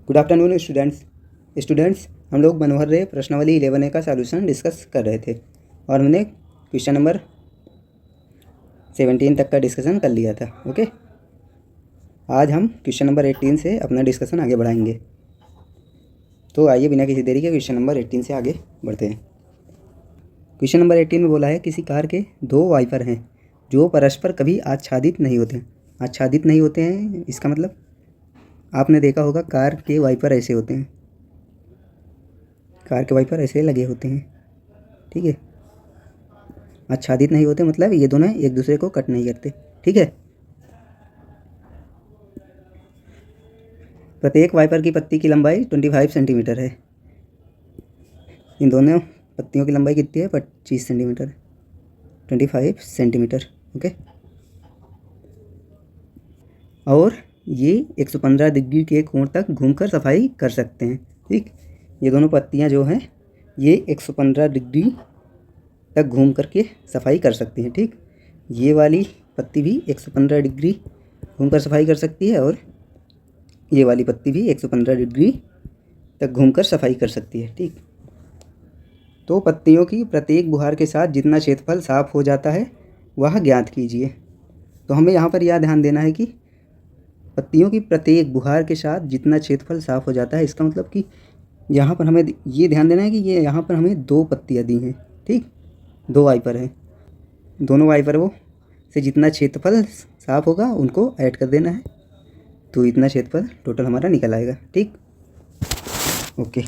Good afternoon students हम लोग मनोहर रे प्रश्नावली 11A का सॉल्यूशन डिस्कस कर रहे थे और हमने क्वेश्चन नंबर 17 तक का डिस्कशन कर लिया था। ओके, आज हम क्वेश्चन नंबर 18 से अपना डिस्कशन आगे बढ़ाएंगे। तो आइए बिना किसी देरी के क्वेश्चन नंबर 18 से आगे बढ़ते हैं। क्वेश्चन नंबर 18 में बोला है किसी कार के दो वाइपर हैं जो परस्पर कभी आच्छादित नहीं होते हैं। आच्छादित नहीं होते हैं इसका मतलब आपने देखा होगा कार के वाइपर ऐसे होते हैं, कार के वाइपर ऐसे लगे होते हैं, ठीक है। आच्छादित नहीं होते मतलब ये दोनों एक दूसरे को कट नहीं करते, ठीक है। प्रत्येक वाइपर की पत्ती की लंबाई 25 सेंटीमीटर है। इन दोनों पत्तियों की लंबाई कितनी है? 25 सेंटीमीटर, 25 सेंटीमीटर, ओके। और ये 115 डिग्री के कोण तक घूमकर सफाई कर सकते हैं, ठीक। ये दोनों पत्तियां जो हैं ये 115 डिग्री तक घूम करके सफाई कर सकती हैं, ठीक। ये वाली पत्ती भी 115 डिग्री घूमकर सफाई कर सकती है और ये वाली पत्ती भी 115 डिग्री तक घूमकर सफाई कर सकती है, ठीक। तो पत्तियों की प्रत्येक बुहार के साथ जितना क्षेत्रफल साफ हो जाता है वह ज्ञात कीजिए। तो हमें यहाँ पर यह ध्यान देना है कि पत्तियों की प्रत्येक बुहार के साथ जितना क्षेत्रफल साफ हो जाता है, इसका मतलब कि यहाँ पर हमें ये ध्यान देना है कि ये यहाँ पर हमें दो पत्तियाँ दी हैं, ठीक। दो वाइपर हैं, दोनों वाइपरों से जितना क्षेत्रफल साफ होगा उनको ऐड कर देना है, तो इतना क्षेत्रफल टोटल हमारा निकल आएगा, ठीक। ओके,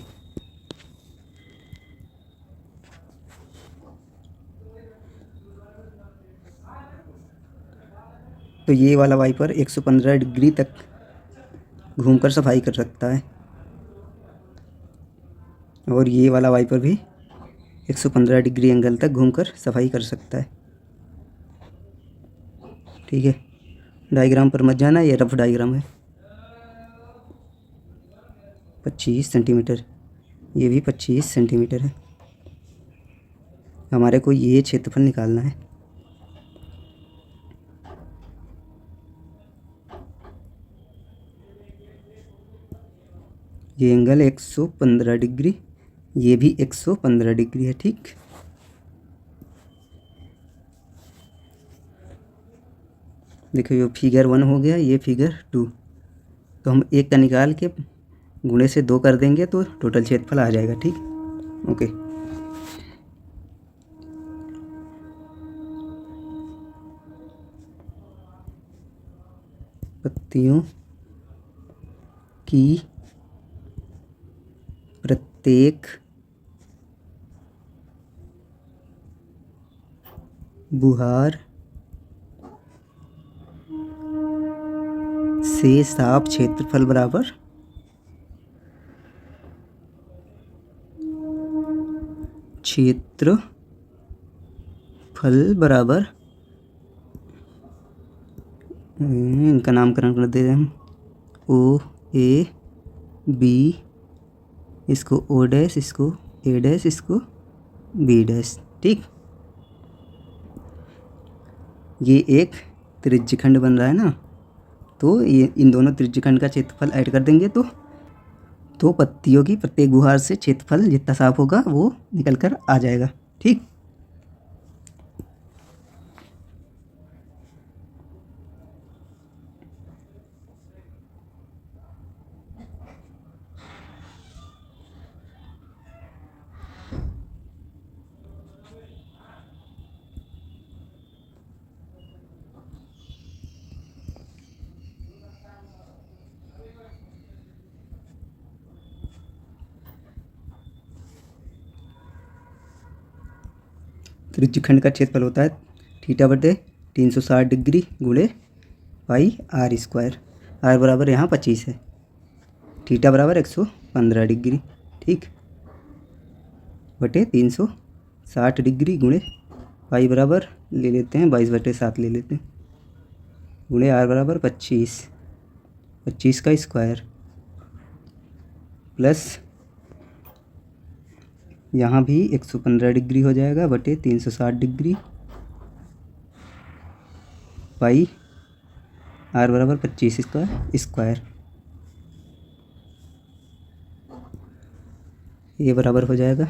तो ये वाला वाइपर 115 डिग्री तक घूमकर सफाई कर सकता है और ये वाला वाइपर भी 115 डिग्री एंगल तक घूमकर सफाई कर सकता है, ठीक है। डायग्राम पर मत जाना, ये रफ डायग्राम है। 25 सेंटीमीटर, ये भी 25 सेंटीमीटर है। हमारे को ये क्षेत्रफल निकालना है। ये एंगल 115 डिग्री, ये भी 115 डिग्री है, ठीक। देखो ये फिगर 1 हो गया, ये फिगर 2। तो हम एक का निकाल के गुणे से 2 कर देंगे तो टोटल क्षेत्रफल आ जाएगा, ठीक। ओके, पत्तियों की प्रत्येक बुहार से साफ क्षेत्रफल बराबर इनका नामकरण कर देते हैं हम, ओ ए बी, इसको ओ डैश, इसको ए डैश, इसको बी डैश, ठीक। ये एक त्रिज्यखंड बन रहा है ना, तो ये इन दोनों त्रिज्यखंड का क्षेत्रफल ऐड कर देंगे तो पत्तियों की प्रत्येक बुहार से क्षेत्रफल जितना साफ होगा वो निकल कर आ जाएगा, ठीक। त्रिज्यखंड का क्षेत्रफल होता है थीटा बटे 360 डिग्री गुणे पाई आर स्क्वायर। आर बराबर यहाँ 25 है, थीटा बराबर 115 डिग्री, ठीक, बटे 360 डिग्री गुणे पाई बराबर ले लेते हैं 22/7 ले लेते हैं, गुणे आर बराबर 25 का स्क्वायर प्लस यहाँ भी 115 डिग्री हो जाएगा बटे 360 डिग्री पाई आर बराबर 25 इसका स्क्वायर ये बराबर हो जाएगा,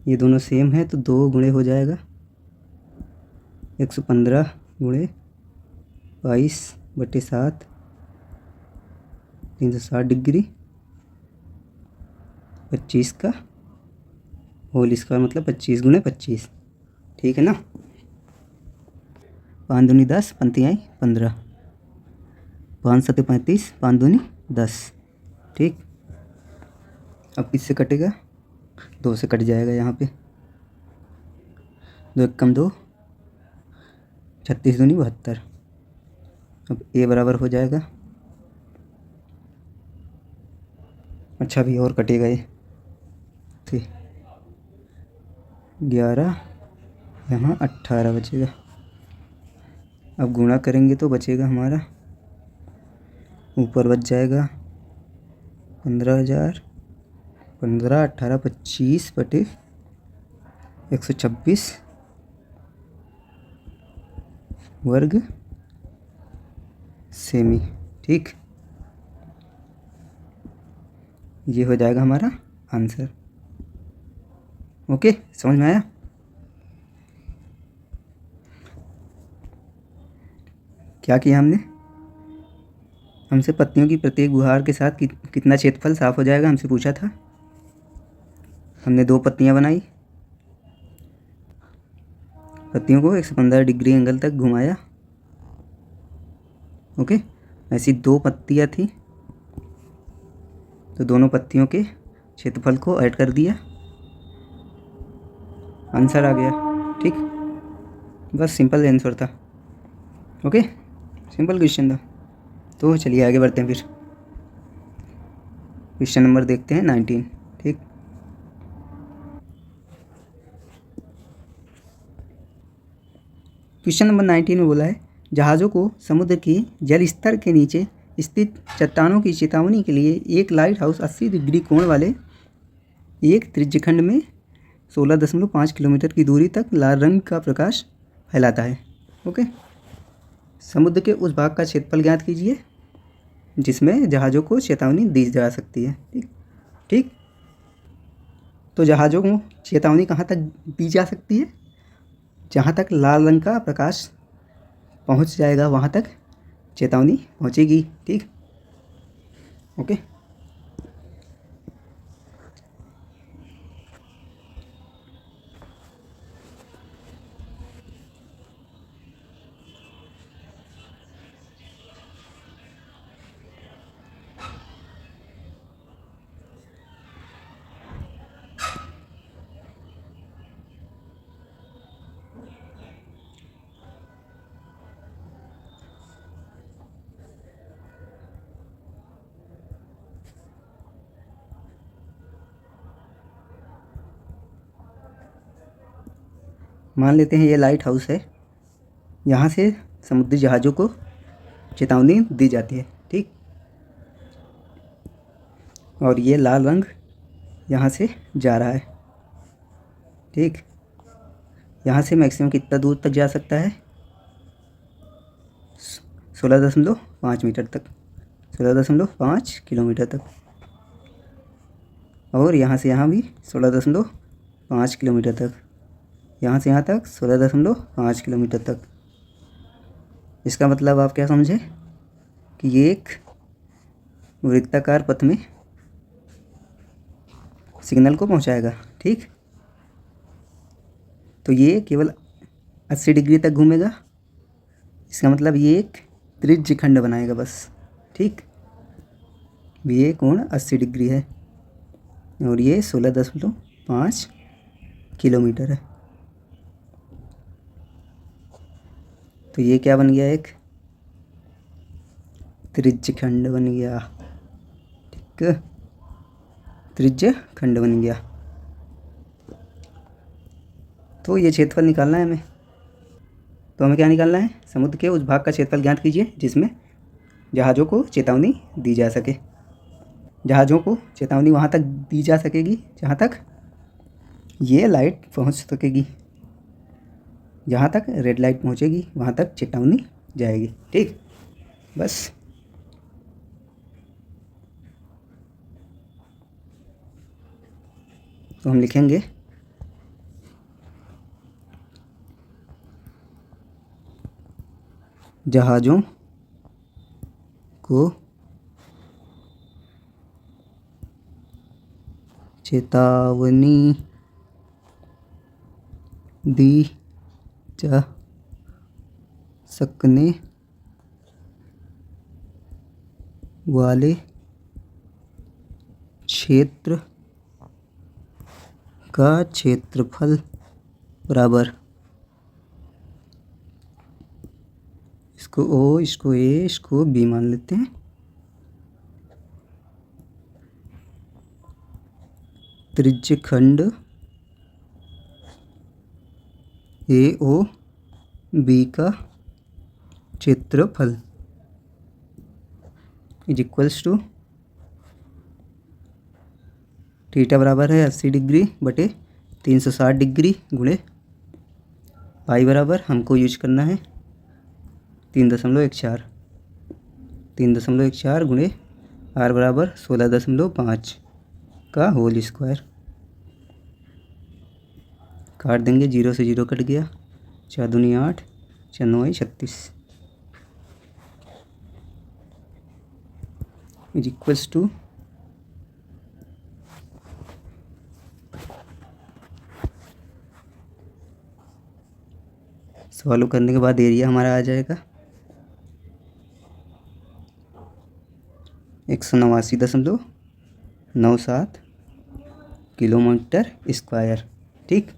ये दोनों सेम है तो 2 गुणे हो जाएगा 115 गुणे 22/7 360 डिग्री 25 का होल स्क्वायर मतलब 25 गुणे 25। ठीक है ना। 5 दूनी 10, पंती आई 15, 5 सत्ते 35, 5 दूनी 10। ठीक, अब किससे कटेगा, 2 से कट जाएगा यहाँ पे, 2 कम 2, 36 दूनी 72। अब ए बराबर हो जाएगा, अच्छा भी और कटेगा ये, ठीक 11 यहाँ 18 बचेगा। अब गुणा करेंगे तो बचेगा हमारा, ऊपर बच जाएगा 15,000, 15, 18, 25/126 वर्ग सेमी। ठीक, ये हो जाएगा हमारा आंसर। ओके, समझ में आया। क्या किया हमने, हमसे पत्तियों की प्रत्येक गुहार के साथ कितना क्षेत्रफल साफ हो जाएगा हमसे पूछा था। हमने 2 पत्तियां बनाई, पत्तियों को 115 डिग्री एंगल तक घुमाया। ओके, ऐसी 2 पत्तियां थी तो दोनों पत्तियों के क्षेत्रफल को ऐड कर दिया, आंसर आ गया। ठीक, बस सिंपल आंसर था। ओके, सिंपल क्वेश्चन था। तो चलिए आगे बढ़ते हैं, फिर क्वेश्चन नंबर देखते हैं 19। ठीक, क्वेश्चन नंबर 19 में बोला है, जहाज़ों को समुद्र के जल स्तर के नीचे स्थित चट्टानों की चेतावनी के लिए एक लाइट हाउस 80 डिग्री कोण वाले एक त्रिज्यखंड में 16.5 किलोमीटर की दूरी तक लाल रंग का प्रकाश फैलाता है। ओके, समुद्र के उस भाग का क्षेत्रफल ज्ञात कीजिए जिसमें जहाज़ों को चेतावनी दी जा सकती है। ठीक ठीक, तो जहाज़ों को चेतावनी कहाँ तक दी जा सकती है, जहाँ तक लाल रंग का प्रकाश पहुँच जाएगा वहाँ तक चेतावनी पहुँचेगी। ठीक, ओके। मान लेते हैं ये लाइट हाउस है, यहाँ से समुद्री जहाज़ों को चेतावनी दी जाती है। ठीक, और ये लाल रंग यहाँ से जा रहा है। ठीक, यहाँ से मैक्सिमम कितना दूर तक जा सकता है, 16.5 मीटर तक, 16.5 किलोमीटर तक, और यहाँ से यहाँ भी 16.5 किलोमीटर तक, यहाँ से यहाँ तक 16.5 किलोमीटर तक। इसका मतलब आप क्या समझे कि ये एक वृत्ताकार पथ में सिग्नल को पहुँचाएगा। ठीक, तो ये केवल 80 डिग्री तक घूमेगा, इसका मतलब ये एक त्रिज्यखंड बनाएगा बस। ठीक, ये कोण 80 डिग्री है और ये 16.5 किलोमीटर है। तो ये क्या बन गया, एक त्रिज्यखंड बन गया। ठीक, त्रिज्यखंड बन गया। तो ये क्षेत्रफल निकालना है हमें, तो हमें क्या निकालना है, समुद्र के उस भाग का क्षेत्रफल ज्ञात कीजिए जिसमें जहाज़ों को चेतावनी दी जा सके। जहाज़ों को चेतावनी वहाँ तक दी जा सकेगी जहाँ तक ये लाइट पहुँच सकेगी, जहाँ तक रेड लाइट पहुँचेगी वहाँ तक चेतावनी जाएगी। ठीक, बस तो हम लिखेंगे जहाज़ों को चेतावनी दी जा सकने वाले क्षेत्र का क्षेत्रफल बराबर, इसको ओ, इसको ए, इसको बी मान लेते हैं, त्रिज्य खंड ए ओ बी का क्षेत्रफल इज इक्वल्स टू थीटा बराबर है 80 डिग्री बटे 360 डिग्री गुणे पाई बराबर हमको यूज करना है 3.14 गुणे r बराबर 16.5 का होल स्क्वायर। काट देंगे, 0 से 0 कट गया, 4 दूनी 8, 4 9 36 इज इक्वल्स टू सॉल्व करने के बाद एरिया हमारा आ जाएगा 189.97 किलोमीटर स्क्वायर। ठीक,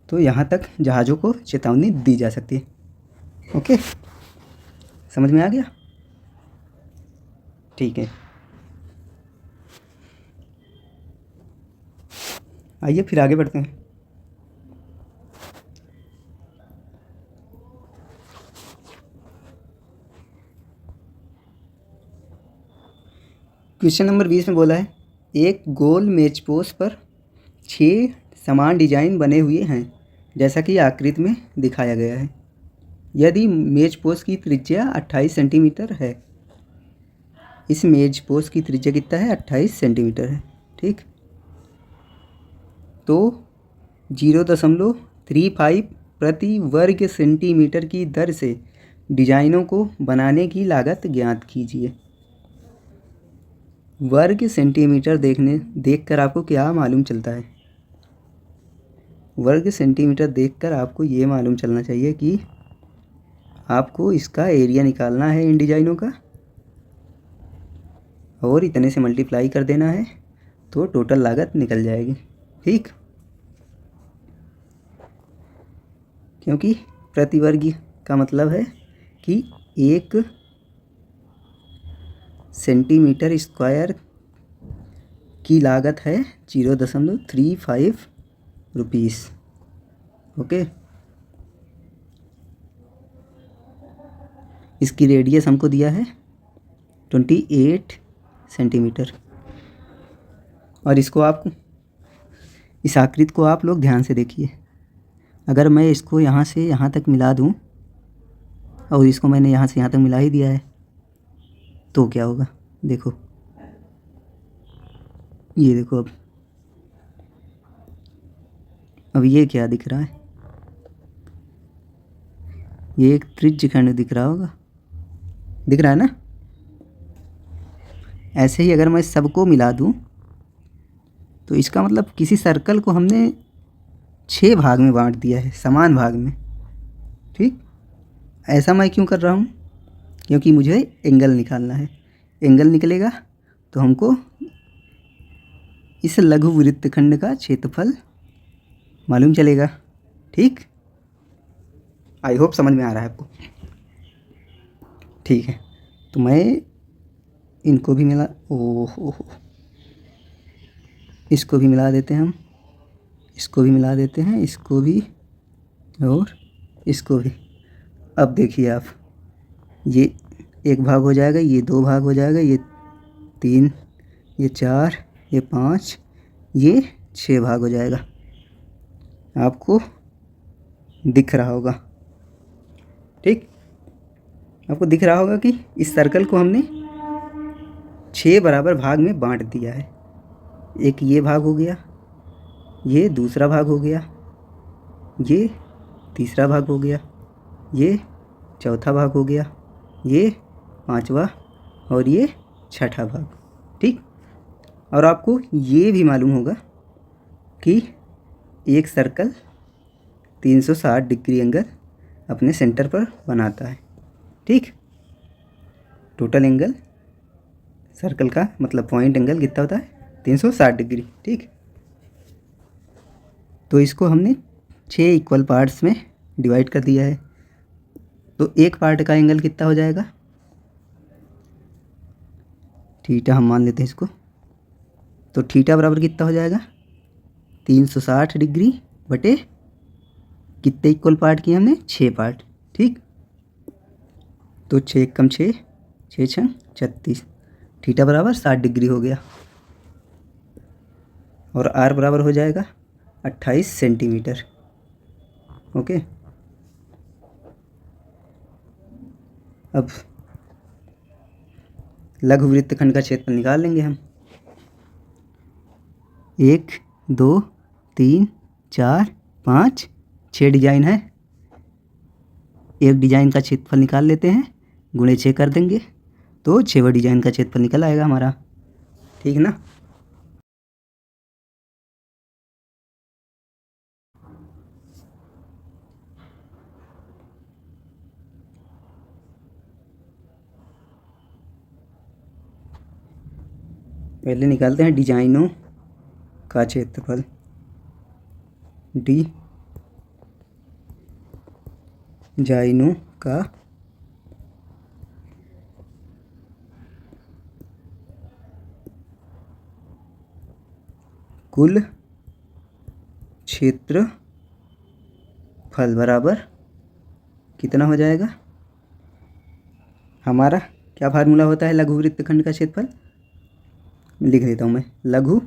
तो यहाँ तक जहाज़ों को चेतावनी दी जा सकती है। ओके, समझ में आ गया? ठीक है, आइए फिर आगे बढ़ते हैं। क्वेश्चन नंबर 20 में बोला है एक गोल मेजपोश पर 6 समान डिजाइन बने हुए हैं जैसा कि आकृति में दिखाया गया है। यदि मेजपोश की त्रिज्या 28 सेंटीमीटर है, इस मेजपोश की त्रिज्या कितना है? 28 सेंटीमीटर है। ठीक, तो 0.35 प्रति वर्ग सेंटीमीटर की दर से डिजाइनों को बनाने की लागत ज्ञात कीजिए। वर्ग सेंटीमीटर देखकर आपको क्या मालूम चलता है? वर्ग सेंटीमीटर देखकर आपको ये मालूम चलना चाहिए कि आपको इसका एरिया निकालना है इन डिजाइनों का और इतने से मल्टीप्लाई कर देना है तो टोटल लागत निकल जाएगी। ठीक, क्योंकि प्रति वर्ग का मतलब है कि 1 सेंटीमीटर स्क्वायर की लागत है 0.35 रुपीस। ओके, इसकी रेडियस हमको दिया है 28 सेंटीमीटर। और इसको आप, इस आकृति को आप लोग ध्यान से देखिए। अगर मैं इसको यहाँ से यहाँ तक मिला दूँ और इसको मैंने यहाँ से यहाँ तक मिला ही दिया है तो क्या होगा? देखो, ये देखो, अब ये क्या दिख रहा है? ये एक त्रिज्य खंड दिख रहा होगा, दिख रहा है ना? ऐसे ही अगर मैं सबको मिला दूं तो इसका मतलब किसी सर्कल को हमने 6 भाग में बांट दिया है, समान भाग में। ठीक, ऐसा मैं क्यों कर रहा हूँ? क्योंकि मुझे एंगल निकालना है। एंगल निकलेगा तो हमको इस लघु वृत्तखंड का क्षेत्रफल मालूम चलेगा। ठीक, आई होप समझ में आ रहा है आपको। ठीक है, तो मैं इनको भी मिला, ओहो, इसको भी मिला देते हैं हम, इसको भी मिला देते हैं, इसको भी और इसको भी। अब देखिए आप, ये 1 भाग हो जाएगा, ये 2 भाग हो जाएगा, ये 3, ये 4, ये 5, ये 6 भाग हो जाएगा। आपको दिख रहा होगा। ठीक, आपको दिख रहा होगा कि इस सर्कल को हमने 6 बराबर भाग में बांट दिया है। एक ये भाग हो गया, ये दूसरा भाग हो गया, ये तीसरा भाग हो गया, ये चौथा भाग हो गया, ये पांचवा और ये छठा भाग। ठीक। और आपको ये भी मालूम होगा कि एक सर्कल 360 डिग्री एंगल अपने सेंटर पर बनाता है। ठीक। टोटल एंगल सर्कल का मतलब पॉइंट एंगल कितना होता है? 360 डिग्री। ठीक। तो इसको हमने 6 इक्वल पार्ट्स में डिवाइड कर दिया है। तो एक पार्ट का एंगल कितना हो जाएगा? थीटा हम मान लेते हैं इसको। तो थीटा बराबर कितना हो जाएगा? 360 डिग्री बटे कितने इक्वल पार्ट किए हमने? 6 पार्ट। ठीक। तो 6 कम 6, 6 छंग 36। थीटा बराबर 60 डिग्री हो गया। और आर बराबर हो जाएगा 28 सेंटीमीटर। ओके। अब लघु वृत्तखंड का क्षेत्रफल निकाल लेंगे हम। 1 2 3 4 5 6 डिजाइन है। एक डिजाइन का क्षेत्रफल निकाल लेते हैं, गुणे 6 कर देंगे तो 6वां डिजाइन का क्षेत्रफल निकल आएगा हमारा। ठीक ना। पहले निकालते हैं डिजाइनों का क्षेत्रफल। डिजाइनों का कुल क्षेत्रफल बराबर कितना हो जाएगा? हमारा क्या फार्मूला होता है लघु वृत्तखंड का क्षेत्रफल? लिख देता हूँ मैं। लघु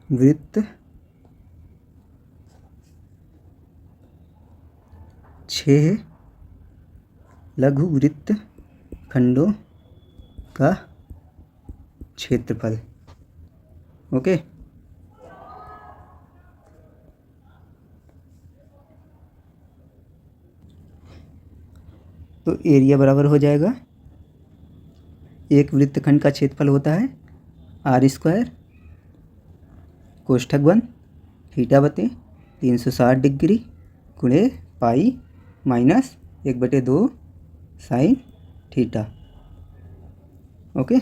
वृत्त लघु वृत्त खंडों का क्षेत्रफल। ओके। तो एरिया बराबर हो जाएगा, एक वृत्तखंड का क्षेत्रफल होता है r² कोष्ठक बंद थीटा बटे 360 डिग्री गुणे pi minus 1/2 sine theta. Okay.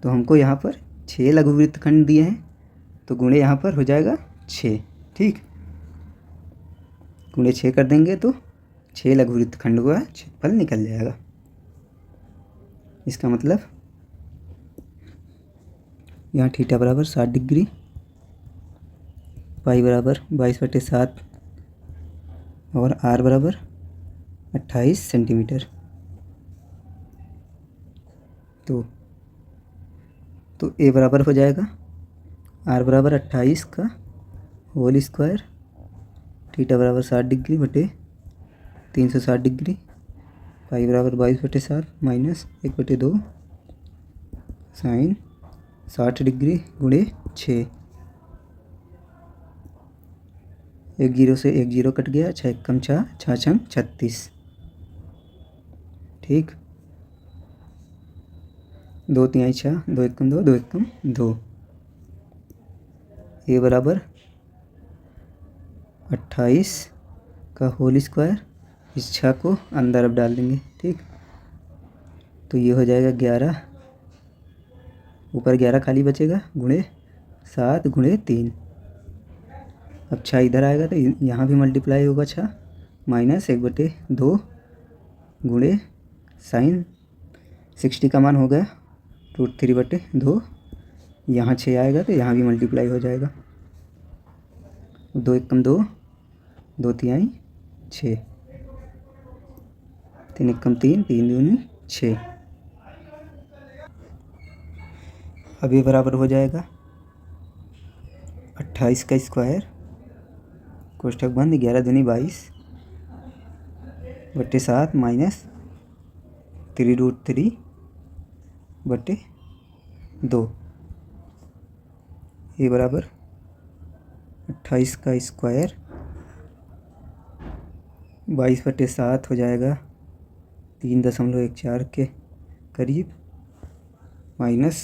तो हमको यहाँ पर 6 लघु वृत्तखंड दिए हैं, तो गुणे यहाँ पर हो जाएगा 6। ठीक। गुणे 6 कर देंगे तो 6 लघु वृत्तखंड का क्षेत्रफल निकल जाएगा। इसका मतलब यहाँ थीटा बराबर 60 डिग्री, पाई बराबर 22/7 और आर बराबर 28 सेंटीमीटर। तो ए बराबर हो जाएगा आर बराबर 28 का होल स्क्वायर, थीटा बराबर 60 डिग्री बटे 360 डिग्री, पाई बराबर 22/7 माइनस 1/2 साइन 60 डिग्री गुणे 6। 1 0 से 1 0 कट गया, 6 कम 6 6 छंग 36। ठीक। 2 3 6 2 1 2 2 1 2। ए बराबर 28 का होल स्क्वायर, इस 6 को अंदर अब डाल देंगे। ठीक। तो ये हो जाएगा 11, ऊपर 11 खाली बचेगा गुणे 7 गुणे 3। अब 6 इधर आएगा तो यहाँ भी मल्टीप्लाई होगा 6 माइनस 1/2 गुणे साइन 60 का मान हो गया √3/2। यहाँ 6 आएगा तो यहाँ भी मल्टीप्लाई हो जाएगा। 2 1 2 2 3 6 3 1 3 3 2 6। अब ये बराबर हो जाएगा 28 का स्क्वायर कोष्ठक बंद 11 दूनी 22 बट्टे 7 माइनस 3√3 बट्टे 2 ये बराबर 28 का स्क्वायर 22/7 हो जाएगा 3.14 के करीब माइनस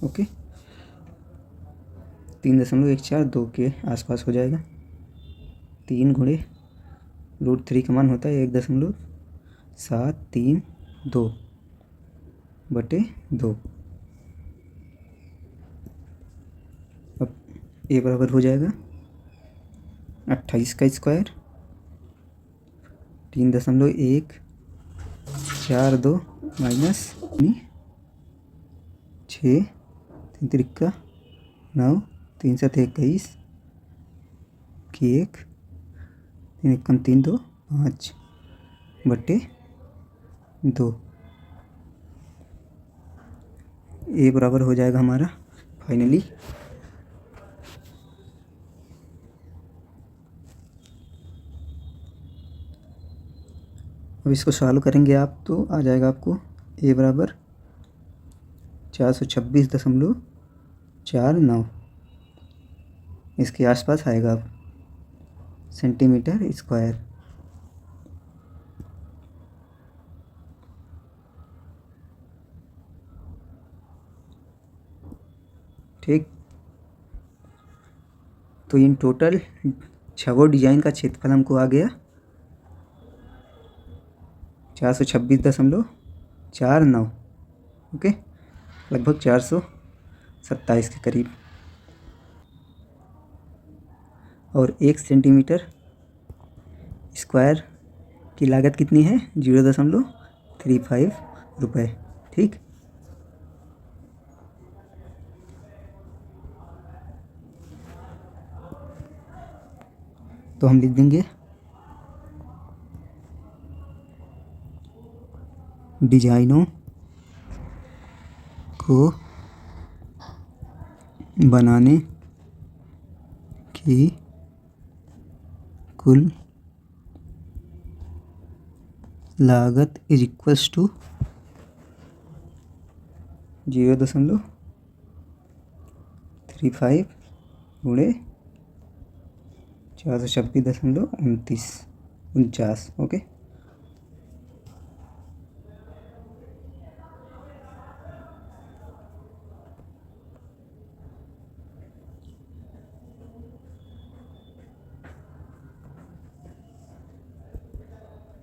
ओके 3.142 के आसपास हो जाएगा। 3 गुणे √3 का मान होता है 1.732 बटे 2। अब ये बराबर हो जाएगा 28 का स्क्वायर 3.142 माइनस 6 3 का 9 3 7 21 की 1 3 1 3 2 5 बट्टे 2 ये बराबर हो जाएगा हमारा फाइनली अब इसको सॉल्व करेंगे आप तो आ जाएगा आपको ए बराबर 426.49 इसके आसपास आएगा अब सेंटीमीटर स्क्वायर। ठीक, तो इन टोटल 6 डिजाइन का क्षेत्रफल हमको आ गया 426.49 ओके, लगभग 427 के करीब। और 1 सेंटीमीटर स्क्वायर की लागत कितनी है 0.35 रुपये। ठीक, तो हम लिख देंगे डिजाइनों को बनाने की कुल लागत इज इक्वल्स टू 0.35 गुणे 426.49 ओके।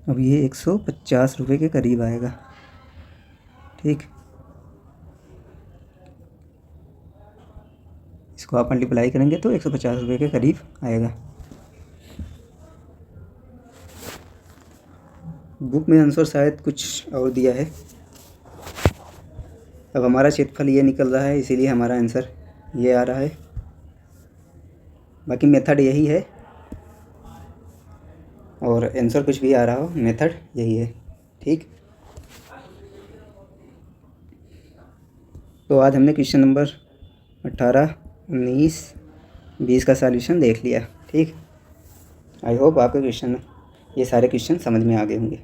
अब ये 150 रुपये के करीब आएगा। ठीक, इसको आप मल्टीप्लाई करेंगे तो 150 रुपये के करीब आएगा। बुक में आंसर शायद कुछ और दिया है। अब हमारा क्षेत्रफल ये निकल रहा है इसीलिए हमारा आंसर ये आ रहा है। बाकी मेथड यही है और आंसर कुछ भी आ रहा हो मेथड यही है। ठीक, तो आज हमने क्वेश्चन नंबर 18, 19, 20 का सॉल्यूशन देख लिया। ठीक, आई होप आपके क्वेश्चन ये सारे क्वेश्चन समझ में आ गए होंगे।